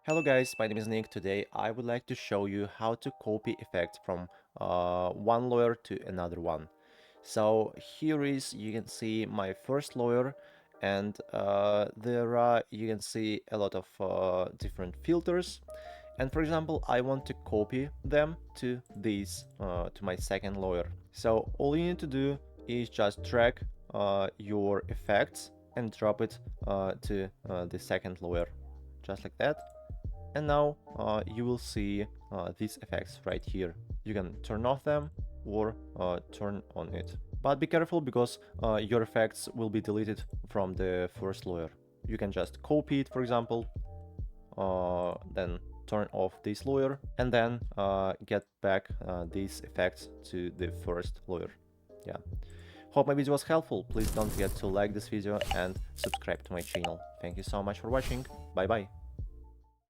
Hello guys, my name is Nick. Today I would like to show you how to copy effects from one layer to another one. So here is, you can see my first layer, and there are, you can see a lot of different filters. And for example, I want to copy them to to my second layer. So all you need to do is just drag your effects and drop it to the second layer, just like that. And now you will see these effects right here. You can turn off them or turn on it. But be careful, because your effects will be deleted from the first layer. You can just copy it, for example, then turn off this layer, and then get back these effects to the first layer. Yeah. Hope my video was helpful. Please don't forget to like this video and subscribe to my channel. Thank you so much for watching. Bye bye.